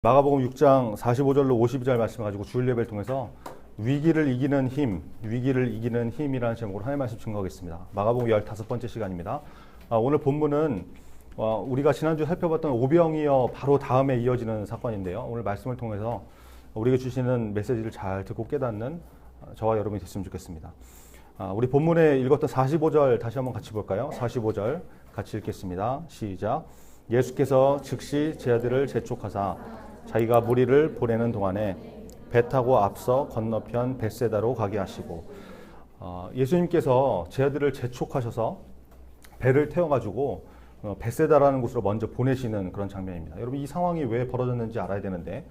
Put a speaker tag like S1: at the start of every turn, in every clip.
S1: 마가복음 6장 45절로 52절 말씀 가지고 주일 예배를 통해서 위기를 이기는 힘이라는 제목으로 하나님의 말씀 증거하겠습니다. 마가복음 15번째 시간입니다. 오늘 본문은 우리가 지난주 살펴봤던 오병이어 바로 다음에 이어지는 사건인데요. 오늘 말씀을 통해서 우리에게 주시는 메시지를 잘 듣고 깨닫는 저와 여러분이 됐으면 좋겠습니다. 우리 본문에 읽었던 45절 다시 한번 같이 볼까요? 45절 같이 읽겠습니다. 시작. 예수께서 즉시 제 아들을 재촉하사 자기가 무리를 보내는 동안에 배 타고 앞서 건너편 벳세다로 가게 하시고, 예수님께서 제 아들을 재촉하셔서 배를 태워가지고 벳세다라는 곳으로 먼저 보내시는 그런 장면입니다. 여러분, 이 상황이 왜 벌어졌는지 알아야 되는데,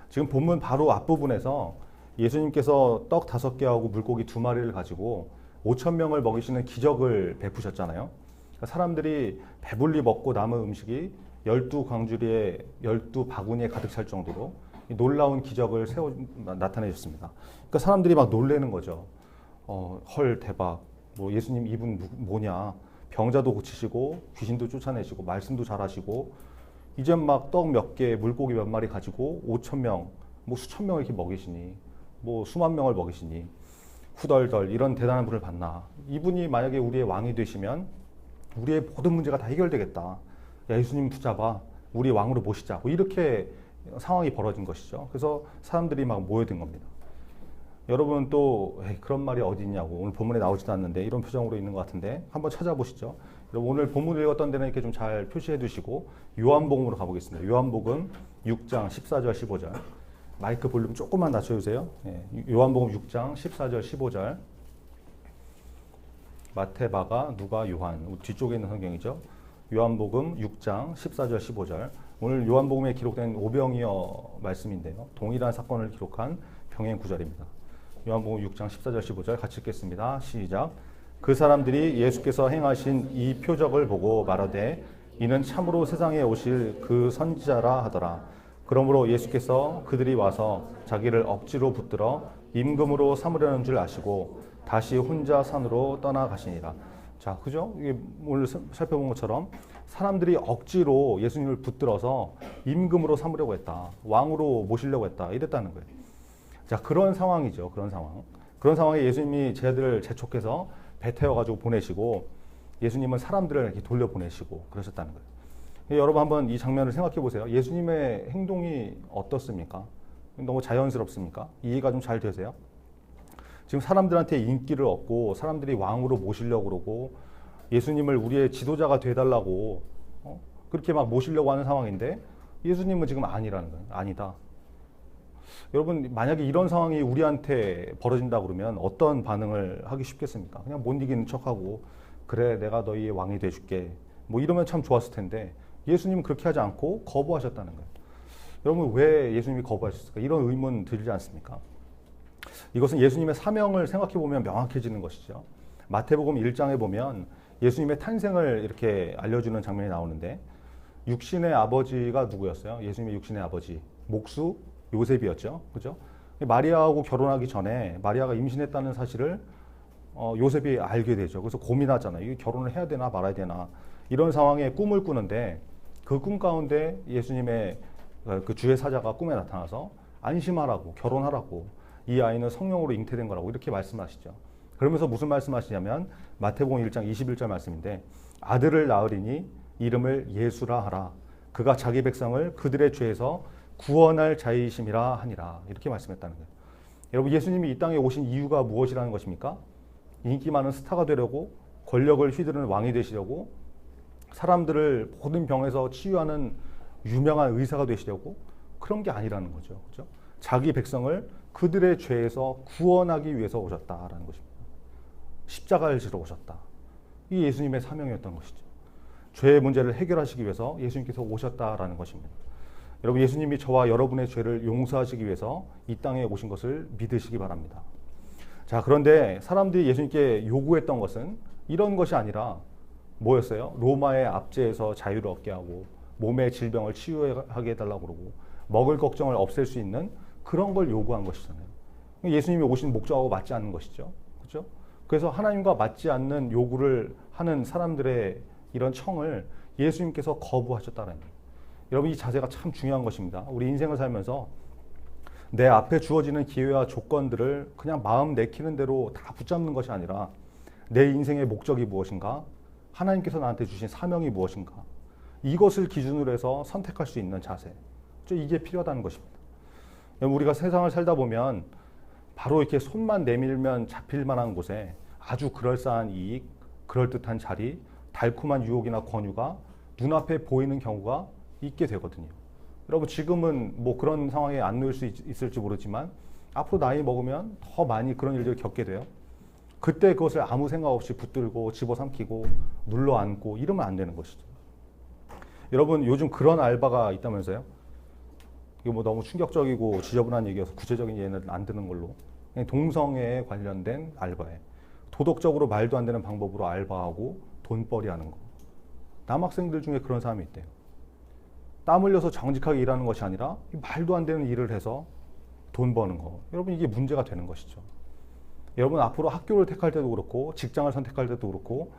S1: 지금 본문 바로 앞부분에서 예수님께서 떡 5개하고 물고기 2마리를 가지고 5,000명을 먹이시는 기적을 베푸셨잖아요. 그러니까 사람들이 배불리 먹고 남은 음식이 12광주리에 12바구니에 가득 찰 정도로 놀라운 기적을 나타내셨습니다. 그러니까 사람들이 막 놀래는 거죠. 헐, 대박. 뭐 예수님 이분 뭐냐. 병자도 고치시고 귀신도 쫓아내시고 말씀도 잘하시고 이제 막 떡 몇 개, 물고기 몇 마리 가지고 5,000명, 뭐 수천 명을 이렇게 먹이시니, 뭐 수만 명을 먹이시니 후덜덜 이런 대단한 분을 봤나. 이분이 만약에 우리의 왕이 되시면 우리의 모든 문제가 다 해결되겠다. 야, 예수님 붙잡아. 우리 왕으로 모시자. 뭐 이렇게 상황이 벌어진 것이죠. 그래서 사람들이 막 모여든 겁니다. 여러분 또 그런 말이 어디 있냐고, 오늘 본문에 나오지도 않는데 이런 표정으로 있는 것 같은데 한번 찾아보시죠. 여러분, 오늘 본문을 읽었던 데는 이렇게 좀 잘 표시해 두시고 요한복음으로 가보겠습니다. 요한복음 6장 14절 15절. 마이크 볼륨 조금만 낮춰주세요. 요한복음 6장 14절 15절. 마태, 마가, 누가, 요한 뒤쪽에 있는 성경이죠. 요한복음 6장 14절 15절. 오늘 요한복음에 기록된 오병이어 말씀인데요. 동일한 사건을 기록한 병행 구절입니다. 요한복음 6장 14절 15절 같이 읽겠습니다. 시작. 그 사람들이 예수께서 행하신 이 표적을 보고 말하되 이는 참으로 세상에 오실 그 선지자라 하더라. 그러므로 예수께서 그들이 와서 자기를 억지로 붙들어 임금으로 삼으려는 줄 아시고 다시 혼자 산으로 떠나가시니라. 자, 그죠? 이게 오늘 살펴본 것처럼 사람들이 억지로 예수님을 붙들어서 임금으로 삼으려고 했다. 왕으로 모시려고 했다. 이랬다는 거예요. 자, 그런 상황이죠. 그런 상황. 그런 상황에 예수님이 제 아들을 재촉해서 배 태워가지고 보내시고, 예수님은 사람들을 이렇게 돌려보내시고 그러셨다는 거예요. 여러분 한번 이 장면을 생각해 보세요. 예수님의 행동이 어떻습니까? 너무 자연스럽습니까? 이해가 좀 잘 되세요? 지금 사람들한테 인기를 얻고 사람들이 왕으로 모시려고 그러고 예수님을 우리의 지도자가 돼달라고 그렇게 막 모시려고 하는 상황인데 예수님은 지금 아니라는 거예요. 아니다. 여러분, 만약에 이런 상황이 우리한테 벌어진다 그러면 어떤 반응을 하기 쉽겠습니까? 그냥 못 이기는 척하고 그래, 내가 너희의 왕이 돼줄게. 뭐 이러면 참 좋았을 텐데 예수님은 그렇게 하지 않고 거부하셨다는 거예요. 여러분, 왜 예수님이 거부하셨을까? 이런 의문 들지 않습니까? 이것은 예수님의 사명을 생각해 보면 명확해지는 것이죠. 마태복음 1장에 보면 예수님의 탄생을 이렇게 알려주는 장면이 나오는데, 육신의 아버지가 누구였어요? 예수님의 육신의 아버지 목수 요셉이었죠. 그죠? 마리아하고 결혼하기 전에 마리아가 임신했다는 사실을 요셉이 알게 되죠. 그래서 고민하잖아요. 이게 결혼을 해야 되나 말아야 되나. 이런 상황에 꿈을 꾸는데 그 꿈 가운데 예수님의 그 주의 사자가 꿈에 나타나서 안심하라고, 결혼하라고, 이 아이는 성령으로 잉태된 거라고 이렇게 말씀하시죠. 그러면서 무슨 말씀하시냐면 마태복음 1장 21절 말씀인데, 아들을 낳으리니 이름을 예수라 하라. 그가 자기 백성을 그들의 죄에서 구원할 자이심이라 하니라. 이렇게 말씀했다는 거예요. 여러분, 예수님이 이 땅에 오신 이유가 무엇이라는 것입니까? 인기 많은 스타가 되려고, 권력을 휘두르는 왕이 되시려고, 사람들을 모든 병에서 치유하는 유명한 의사가 되시려고, 그런 게 아니라는 거죠. 그죠? 자기 백성을 그들의 죄에서 구원하기 위해서 오셨다라는 것입니다. 십자가를 지러 오셨다. 이게 예수님의 사명이었던 것이죠. 죄의 문제를 해결하시기 위해서 예수님께서 오셨다라는 것입니다. 여러분, 예수님이 저와 여러분의 죄를 용서하시기 위해서 이 땅에 오신 것을 믿으시기 바랍니다. 자, 그런데 사람들이 예수님께 요구했던 것은 이런 것이 아니라 뭐였어요? 로마의 압제에서 자유를 얻게 하고 몸의 질병을 치유하게 해달라고 그러고 먹을 걱정을 없앨 수 있는 그런 걸 요구한 것이잖아요. 예수님이 오신 목적하고 맞지 않는 것이죠. 그렇죠? 그래서 하나님과 맞지 않는 요구를 하는 사람들의 이런 청을 예수님께서 거부하셨다는 거예요. 여러분 이 자세가 참 중요한 것입니다. 우리 인생을 살면서 내 앞에 주어지는 기회와 조건들을 그냥 마음 내키는 대로 다 붙잡는 것이 아니라 내 인생의 목적이 무엇인가? 하나님께서 나한테 주신 사명이 무엇인가? 이것을 기준으로 해서 선택할 수 있는 자세. 이게 필요하다는 것입니다. 우리가 세상을 살다 보면 바로 이렇게 손만 내밀면 잡힐 만한 곳에 아주 그럴싸한 이익, 그럴듯한 자리, 달콤한 유혹이나 권유가 눈앞에 보이는 경우가 있게 되거든요. 여러분 지금은 뭐 그런 상황에 안 놓일 수 있을지 모르지만 앞으로 나이 먹으면 더 많이 그런 일들을 겪게 돼요. 그때 그것을 아무 생각 없이 붙들고 집어삼키고 눌러안고 이러면 안 되는 것이죠. 여러분 요즘 그런 알바가 있다면서요? 이거 뭐 너무 충격적이고 지저분한 얘기여서 구체적인 예는 안 드는 걸로. 동성애에 관련된 알바에 도덕적으로 말도 안 되는 방법으로 알바하고 돈벌이 하는 거. 남학생들 중에 그런 사람이 있대요. 땀 흘려서 정직하게 일하는 것이 아니라 말도 안 되는 일을 해서 돈 버는 거. 여러분 이게 문제가 되는 것이죠. 여러분 앞으로 학교를 택할 때도 그렇고 직장을 선택할 때도 그렇고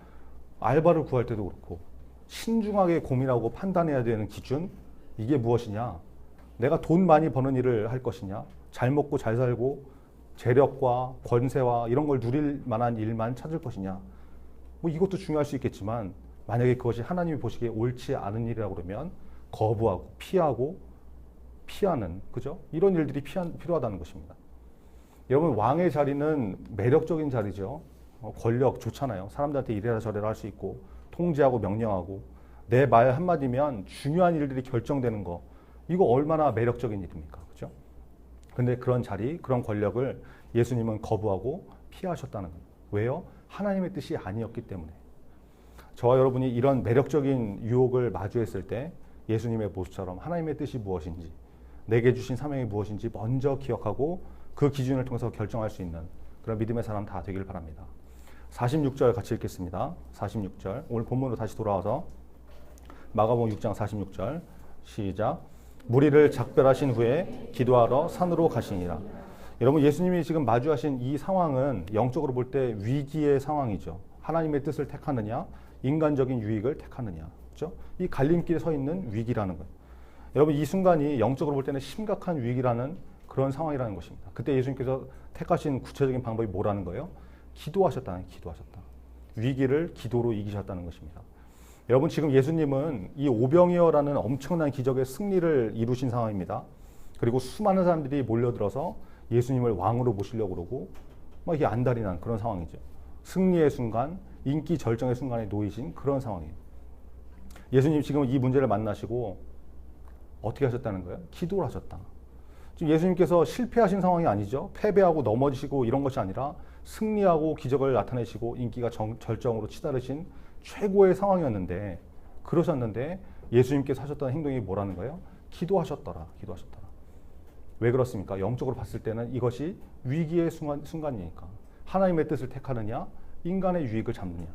S1: 알바를 구할 때도 그렇고 신중하게 고민하고 판단해야 되는 기준, 이게 무엇이냐? 내가 돈 많이 버는 일을 할 것이냐? 잘 먹고 잘 살고 재력과 권세와 이런 걸 누릴 만한 일만 찾을 것이냐? 뭐 이것도 중요할 수 있겠지만 만약에 그것이 하나님이 보시기에 옳지 않은 일이라고 그러면 거부하고 피하고 피하는, 그죠? 이런 일들이 필요하다는 것입니다. 여러분 왕의 자리는 매력적인 자리죠. 권력 좋잖아요. 사람들한테 이래라 저래라 할 수 있고 통제하고 명령하고 내 말 한마디면 중요한 일들이 결정되는 거, 이거 얼마나 매력적인 일입니까? 그죠? 근데 그런 자리, 그런 권력을 예수님은 거부하고 피하셨다는 거예요. 왜요? 하나님의 뜻이 아니었기 때문에. 저와 여러분이 이런 매력적인 유혹을 마주했을 때 예수님의 모습처럼 하나님의 뜻이 무엇인지, 내게 주신 사명이 무엇인지 먼저 기억하고 그 기준을 통해서 결정할 수 있는 그런 믿음의 사람 다 되길 바랍니다. 46절 같이 읽겠습니다. 46절. 오늘 본문으로 다시 돌아와서 마가복음 6장 46절 시작. 무리를 작별하신 후에 기도하러 산으로 가시니라. 여러분 예수님이 지금 마주하신 이 상황은 영적으로 볼 때 위기의 상황이죠. 하나님의 뜻을 택하느냐, 인간적인 유익을 택하느냐. 그렇죠? 이 갈림길에 서 있는 위기라는 거예요. 여러분 이 순간이 영적으로 볼 때는 심각한 위기라는 그런 상황이라는 것입니다. 그때 예수님께서 택하신 구체적인 방법이 뭐라는 거예요? 기도하셨다는, 기도하셨다. 위기를 기도로 이기셨다는 것입니다. 여러분 지금 예수님은 이 오병이어라는 엄청난 기적의 승리를 이루신 상황입니다. 그리고 수많은 사람들이 몰려들어서 예수님을 왕으로 모시려고 그러고 막 이게 안달이 난 그런 상황이죠. 승리의 순간, 인기 절정의 순간에 놓이신 그런 상황이에요. 예수님 지금 이 문제를 만나시고 어떻게 하셨다는 거예요? 기도를 하셨다. 지금 예수님께서 실패하신 상황이 아니죠. 패배하고 넘어지시고 이런 것이 아니라 승리하고 기적을 나타내시고 인기가 절정으로 치달으신 최고의 상황이었는데, 그러셨는데 예수님께서 하셨던 행동이 뭐라는 거예요? 기도하셨더라. 기도하셨더라. 왜 그렇습니까? 영적으로 봤을 때는 이것이 위기의 순간이니까. 하나님의 뜻을 택하느냐, 인간의 유익을 잡느냐.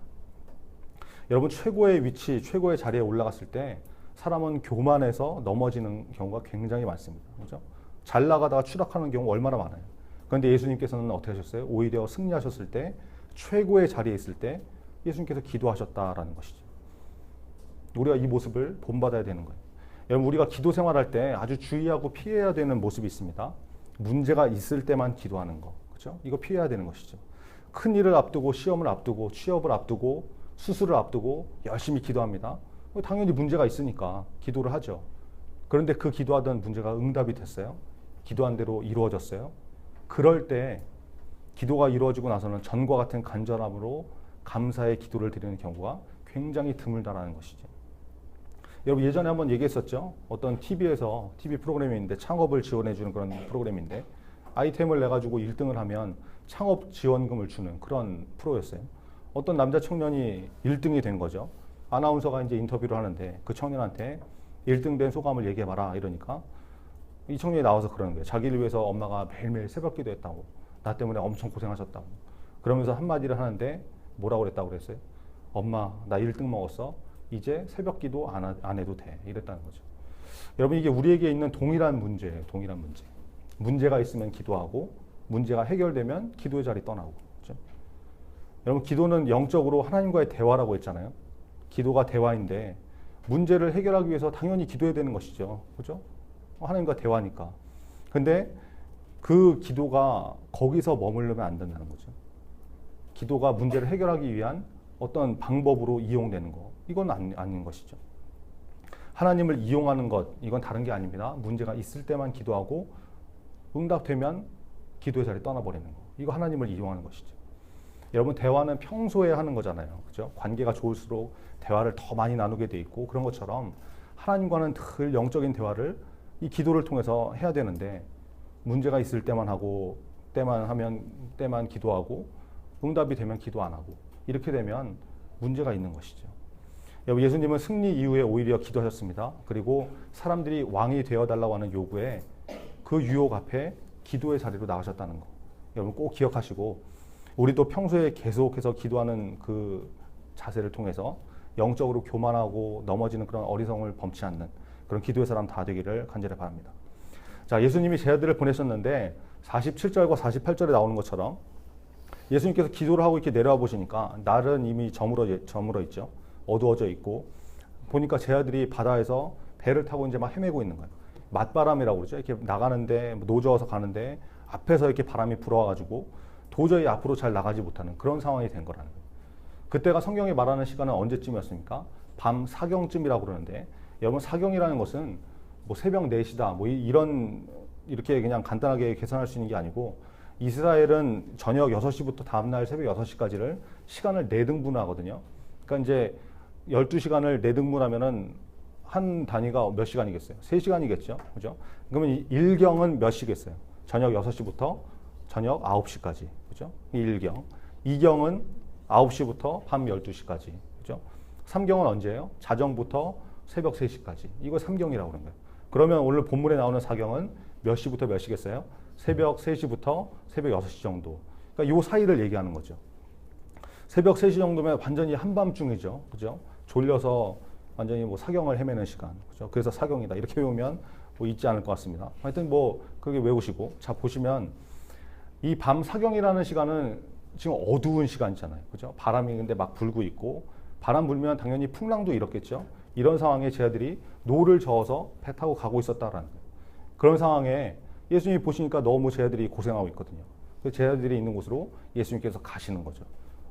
S1: 여러분 최고의 위치, 최고의 자리에 올라갔을 때 사람은 교만해서 넘어지는 경우가 굉장히 많습니다. 그렇죠? 잘 나가다가 추락하는 경우 얼마나 많아요. 그런데 예수님께서는 어떻게 하셨어요? 오히려 승리하셨을 때, 최고의 자리에 있을 때 예수님께서 기도하셨다라는 것이죠. 우리가 이 모습을 본받아야 되는 거예요. 여러분 우리가 기도 생활할 때 아주 주의하고 피해야 되는 모습이 있습니다. 문제가 있을 때만 기도하는 거, 그렇죠? 이거 피해야 되는 것이죠. 큰 일을 앞두고, 시험을 앞두고, 취업을 앞두고, 수술을 앞두고 열심히 기도합니다. 당연히 문제가 있으니까 기도를 하죠. 그런데 그 기도하던 문제가 응답이 됐어요? 기도한 대로 이루어졌어요? 그럴 때 기도가 이루어지고 나서는 전과 같은 간절함으로 감사의 기도를 드리는 경우가 굉장히 드물다라는 것이죠. 여러분 예전에 한번 얘기했었죠. 어떤 TV에서 TV 프로그램이 있는데 창업을 지원해주는 그런 프로그램인데 아이템을 내가지고 1등을 하면 창업 지원금을 주는 그런 프로였어요. 어떤 남자 청년이 1등이 된 거죠. 아나운서가 이제 인터뷰를 하는데 그 청년한테 1등 된 소감을 얘기해봐라 이러니까 이 청년이 나와서 그러는 거예요. 자기를 위해서 엄마가 매일매일 새벽 기도했다고, 나 때문에 엄청 고생하셨다고. 그러면서 한마디를 하는데 뭐라고 그랬다고 그랬어요? 엄마 나 1등 먹었어. 이제 새벽 기도 안 해도 돼. 이랬다는 거죠. 여러분 이게 우리에게 있는 동일한 문제예요. 동일한 문제. 문제가 있으면 기도하고 문제가 해결되면 기도의 자리 떠나고. 그렇죠? 여러분 기도는 영적으로 하나님과의 대화라고 했잖아요. 기도가 대화인데 문제를 해결하기 위해서 당연히 기도해야 되는 것이죠. 그죠? 하나님과 대화니까. 근데 그 기도가 거기서 머무르면 안 된다는 거죠. 기도가 문제를 해결하기 위한 어떤 방법으로 이용되는 거. 이건 아닌 것이죠. 하나님을 이용하는 것, 이건 다른 게 아닙니다. 문제가 있을 때만 기도하고 응답되면 기도의 자리에 떠나버리는 거. 이거 하나님을 이용하는 것이죠. 여러분, 대화는 평소에 하는 거잖아요. 그죠? 관계가 좋을수록 대화를 더 많이 나누게 돼 있고, 그런 것처럼 하나님과는 늘 영적인 대화를 이 기도를 통해서 해야 되는데, 문제가 있을 때만 하고, 때만 기도하고, 응답이 되면 기도 안 하고, 이렇게 되면 문제가 있는 것이죠. 예수님은 승리 이후에 오히려 기도하셨습니다. 그리고 사람들이 왕이 되어달라고 하는 요구에 그 유혹 앞에 기도의 자리로 나가셨다는 거. 여러분 꼭 기억하시고, 우리도 평소에 계속해서 기도하는 그 자세를 통해서 영적으로 교만하고 넘어지는 그런 어리석음을 범치 않는 그런 기도의 사람 다 되기를 간절히 바랍니다. 자, 예수님이 제자들을 보내셨는데 47절과 48절에 나오는 것처럼 예수님께서 기도를 하고 이렇게 내려와 보시니까 날은 이미 저물어 있죠. 어두워져 있고, 보니까 제자들이 바다에서 배를 타고 이제 막 헤매고 있는 거예요. 맞바람이라고 그러죠. 이렇게 나가는데 노저어서 가는데 앞에서 이렇게 바람이 불어와가지고 도저히 앞으로 잘 나가지 못하는 그런 상황이 된 거라는 거예요. 그때가 성경이 말하는 시간은 언제쯤이었습니까? 밤 사경쯤이라고 그러는데, 여러분 사경이라는 것은 뭐 새벽 4시다 뭐 이렇게 그냥 간단하게 계산할 수 있는 게 아니고, 이스라엘은 저녁 6시부터 다음날 새벽 6시까지를 시간을 4등분 하거든요. 그러니까 이제 12시간을 4등분 하면은 한 단위가 몇 시간이겠어요? 3시간이겠죠. 그죠? 그러면 일경은 몇 시겠어요? 저녁 6시부터 저녁 9시까지. 그죠? 1경. 2경은 9시부터 밤 12시까지. 그죠? 3경은 언제예요? 자정부터 새벽 3시까지. 이거 3경이라고 그런 거예요. 그러면 오늘 본문에 나오는 4경은 몇 시부터 몇 시겠어요? 새벽 3시부터 새벽 6시 정도. 그러니까 요 사이를 얘기하는 거죠. 새벽 3시 정도면 완전히 한밤중이죠. 그죠? 졸려서 완전히 뭐 사경을 헤매는 시간. 그죠? 그래서 사경이다. 이렇게 외우면 뭐 있지 않을 것 같습니다. 하여튼 뭐 그게 외우시고. 자, 보시면 이 밤 사경이라는 시간은 지금 어두운 시간이잖아요. 그죠? 바람이 근데 막 불고 있고, 바람 불면 당연히 풍랑도 일었겠죠. 이런 상황에 제자들이 노를 저어서 배 타고 가고 있었다라는 거예요. 그런 상황에 예수님이 보시니까 너무 제자들이 고생하고 있거든요. 그래서 제자들이 있는 곳으로 예수님께서 가시는 거죠.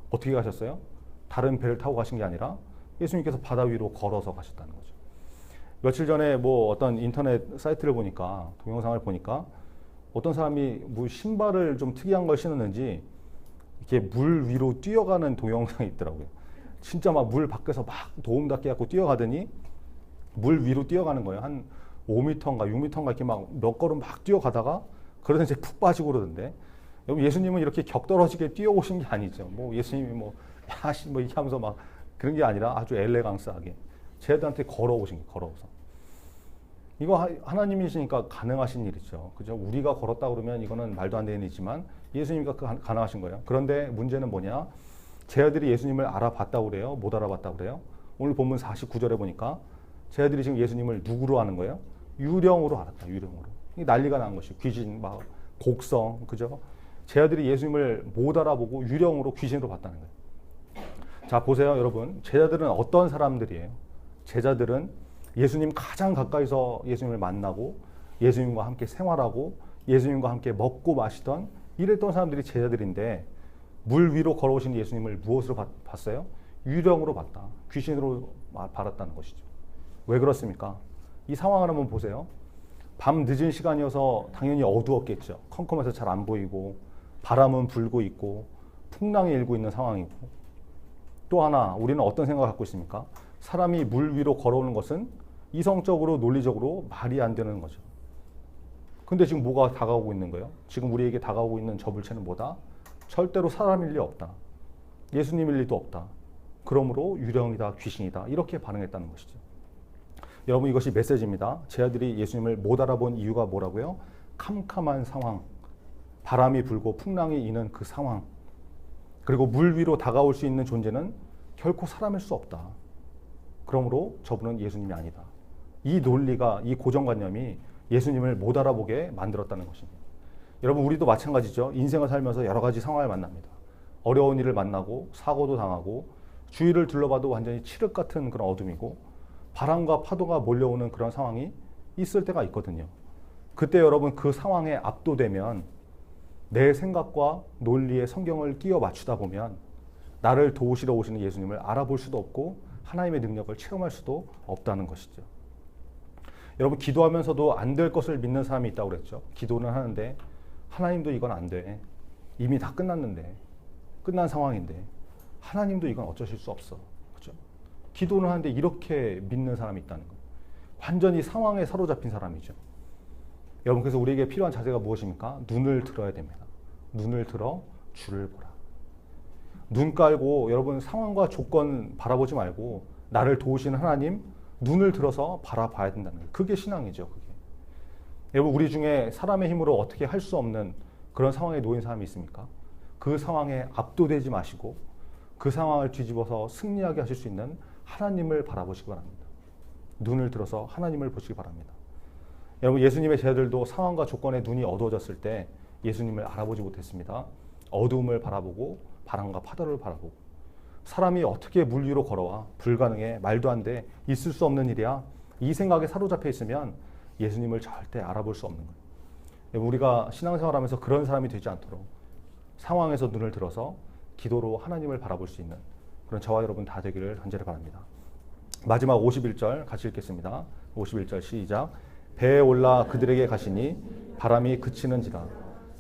S1: 어떻게 가셨어요? 다른 배를 타고 가신 게 아니라 예수님께서 바다 위로 걸어서 가셨다는 거죠. 며칠 전에 뭐 어떤 인터넷 사이트를 보니까, 동영상을 보니까 어떤 사람이 뭐 신발을 좀 특이한 걸 신었는지 이렇게 물 위로 뛰어가는 동영상이 있더라고요. 진짜 막 물 밖에서 막 도움 닫게 갖고 뛰어가더니 물 위로 뛰어가는 거예요. 한 5m인가 6m인가 이렇게 막 몇 걸음 막 뛰어가다가 그러다 이제 푹 빠지고 그러던데, 여러분 예수님은 이렇게 격떨어지게 뛰어오신 게 아니죠. 뭐 예수님이 뭐 야씨 뭐 이렇게 하면서 막 그런 게 아니라 아주 엘레강스하게 제자들한테 걸어오신 게, 걸어오서. 이거 하나님이시니까 가능하신 일이죠. 그죠? 우리가 걸었다 그러면 이거는 말도 안 되는 일이지만 예수님과 가능하신 거예요. 그런데 문제는 뭐냐? 제자들이 예수님을 알아봤다고 그래요? 못 알아봤다고 그래요? 오늘 본문 49절에 보니까 제자들이 지금 예수님을 누구로 아는 거예요? 유령으로 알았다. 유령으로. 이게 난리가 난 것이, 귀신, 막 곡성, 그죠? 제자들이 예수님을 못 알아보고 유령으로, 귀신으로 봤다는 거예요. 자, 보세요, 여러분. 제자들은 어떤 사람들이에요? 제자들은 예수님 가장 가까이서 예수님을 만나고 예수님과 함께 생활하고 예수님과 함께 먹고 마시던 이랬던 사람들이 제자들인데, 물 위로 걸어오신 예수님을 무엇으로 봤어요? 유령으로 봤다. 귀신으로 바랐다는 것이죠. 왜 그렇습니까? 이 상황을 한번 보세요. 밤 늦은 시간이어서 당연히 어두웠겠죠. 컴컴해서 잘 안 보이고, 바람은 불고 있고, 풍랑이 일고 있는 상황이고, 또 하나 우리는 어떤 생각을 갖고 있습니까? 사람이 물 위로 걸어오는 것은 이성적으로 논리적으로 말이 안 되는 거죠. 근데 지금 뭐가 다가오고 있는 거예요? 지금 우리에게 다가오고 있는 저 불체는 뭐다? 절대로 사람일 리 없다. 예수님일 리도 없다. 그러므로 유령이다, 귀신이다, 이렇게 반응했다는 것이죠. 여러분, 이것이 메시지입니다. 제자들이 예수님을 못 알아본 이유가 뭐라고요? 캄캄한 상황, 바람이 불고 풍랑이 이는 그 상황, 그리고 물 위로 다가올 수 있는 존재는 결코 사람일 수 없다. 그러므로 저분은 예수님이 아니다. 이 논리가, 이 고정관념이 예수님을 못 알아보게 만들었다는 것입니다. 여러분, 우리도 마찬가지죠. 인생을 살면서 여러 가지 상황을 만납니다. 어려운 일을 만나고 사고도 당하고 주위를 둘러봐도 완전히 칠흑 같은 그런 어둠이고, 바람과 파도가 몰려오는 그런 상황이 있을 때가 있거든요. 그때 여러분 그 상황에 압도되면 내 생각과 논리에 성경을 끼워 맞추다 보면 나를 도우시러 오시는 예수님을 알아볼 수도 없고 하나님의 능력을 체험할 수도 없다는 것이죠. 여러분 기도하면서도 안 될 것을 믿는 사람이 있다고 그랬죠. 기도는 하는데 하나님도 이건 안 돼. 이미 다 끝났는데. 끝난 상황인데. 하나님도 이건 어쩌실 수 없어. 그렇죠? 기도는 하는데 이렇게 믿는 사람이 있다는 거예요. 완전히 상황에 사로잡힌 사람이죠. 여러분 그래서 우리에게 필요한 자세가 무엇입니까? 눈을 들어야 됩니다. 눈을 들어 주를 보라. 눈 깔고 여러분 상황과 조건 바라보지 말고 나를 도우시는 하나님 눈을 들어서 바라봐야 된다는 거예요. 그게 신앙이죠. 그게. 여러분 우리 중에 사람의 힘으로 어떻게 할 수 없는 그런 상황에 놓인 사람이 있습니까? 그 상황에 압도되지 마시고 그 상황을 뒤집어서 승리하게 하실 수 있는 하나님을 바라보시기 바랍니다. 눈을 들어서 하나님을 보시기 바랍니다. 여러분 예수님의 제자들도 상황과 조건에 눈이 어두워졌을 때 예수님을 알아보지 못했습니다. 어두움을 바라보고 바람과 파도를 바라보고 사람이 어떻게 물 위로 걸어와 불가능해 말도 안 돼 있을 수 없는 일이야 이 생각에 사로잡혀 있으면 예수님을 절대 알아볼 수 없는 거예요. 우리가 신앙생활하면서 그런 사람이 되지 않도록 상황에서 눈을 들어서 기도로 하나님을 바라볼 수 있는 그런 저와 여러분 다 되기를 간절히 바랍니다. 마지막 51절 같이 읽겠습니다. 51절 시작. 배에 올라 그들에게 가시니 바람이 그치는지라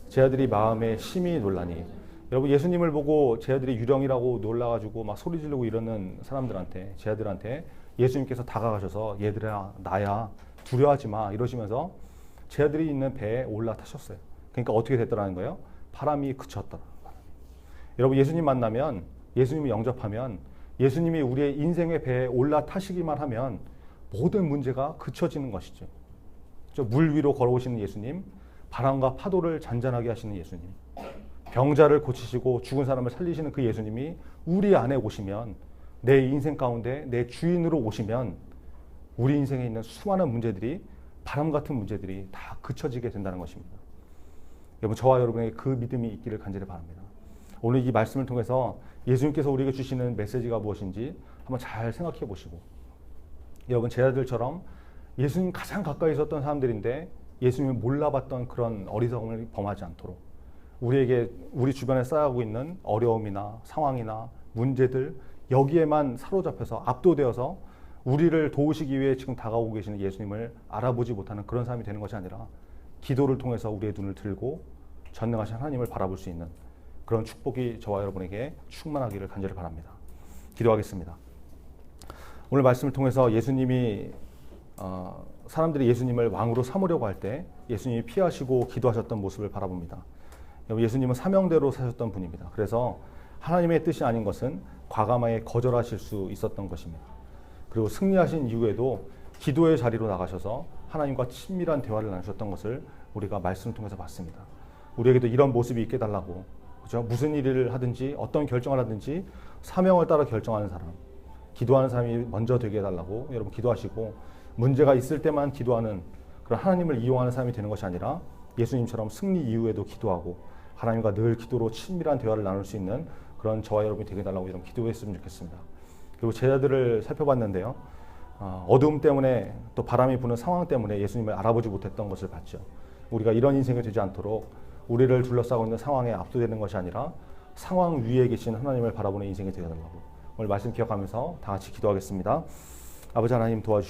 S1: 제자들이 마음에 심히 놀라니. 여러분 예수님을 보고 제자들이 유령이라고 놀라가지고 막 소리 지르고 이러는 사람들한테 제자들한테 예수님께서 다가가셔서 얘들아 나야 두려워하지 마 이러시면서 제자들이 있는 배에 올라타셨어요. 그러니까 어떻게 됐더라는 거예요? 바람이 그쳤더라. 여러분 예수님 만나면 예수님을 영접하면 예수님이 우리의 인생의 배에 올라타시기만 하면 모든 문제가 그쳐지는 것이죠. 물 위로 걸어오시는 예수님, 바람과 파도를 잔잔하게 하시는 예수님, 병자를 고치시고 죽은 사람을 살리시는 그 예수님이 우리 안에 오시면 내 인생 가운데 내 주인으로 오시면 우리 인생에 있는 수많은 문제들이 바람 같은 문제들이 다 그쳐지게 된다는 것입니다. 여러분 저와 여러분에게 그 믿음이 있기를 간절히 바랍니다. 오늘 이 말씀을 통해서 예수님께서 우리에게 주시는 메시지가 무엇인지 한번 잘 생각해 보시고 여러분 제자들처럼 예수님 가장 가까이 있었던 사람들인데 예수님을 몰라봤던 그런 어리석음을 범하지 않도록 우리에게 우리 주변에 쌓여가고 있는 어려움이나 상황이나 문제들 여기에만 사로잡혀서 압도되어서 우리를 도우시기 위해 지금 다가오고 계시는 예수님을 알아보지 못하는 그런 사람이 되는 것이 아니라 기도를 통해서 우리의 눈을 들고 전능하신 하나님을 바라볼 수 있는 그런 축복이 저와 여러분에게 충만하기를 간절히 바랍니다. 기도하겠습니다. 오늘 말씀을 통해서 예수님이 사람들이 예수님을 왕으로 삼으려고 할 때 예수님이 피하시고 기도하셨던 모습을 바라봅니다. 예수님은 사명대로 사셨던 분입니다. 그래서 하나님의 뜻이 아닌 것은 과감하게 거절하실 수 있었던 것입니다. 그리고 승리하신 이후에도 기도의 자리로 나가셔서 하나님과 친밀한 대화를 나누셨던 것을 우리가 말씀을 통해서 봤습니다. 우리에게도 이런 모습이 있게 달라고, 그렇죠? 무슨 일을 하든지 어떤 결정을 하든지 사명을 따라 결정하는 사람, 기도하는 사람이 먼저 되게 해달라고 여러분 기도하시고 문제가 있을 때만 기도하는 그런 하나님을 이용하는 사람이 되는 것이 아니라 예수님처럼 승리 이후에도 기도하고 하나님과 늘 기도로 친밀한 대화를 나눌 수 있는 그런 저와 여러분이 되게 해달라고 여러분 기도했으면 좋겠습니다. 그리고 제자들을 살펴봤는데요. 어두움 때문에 또 바람이 부는 상황 때문에 예수님을 알아보지 못했던 것을 봤죠. 우리가 이런 인생이 되지 않도록 우리를 둘러싸고 있는 상황에 압도되는 것이 아니라 상황 위에 계신 하나님을 바라보는 인생이 되게 해달라고 오늘 말씀 기억하면서 다 같이 기도하겠습니다. 아버지 하나님 도와주시옵소서.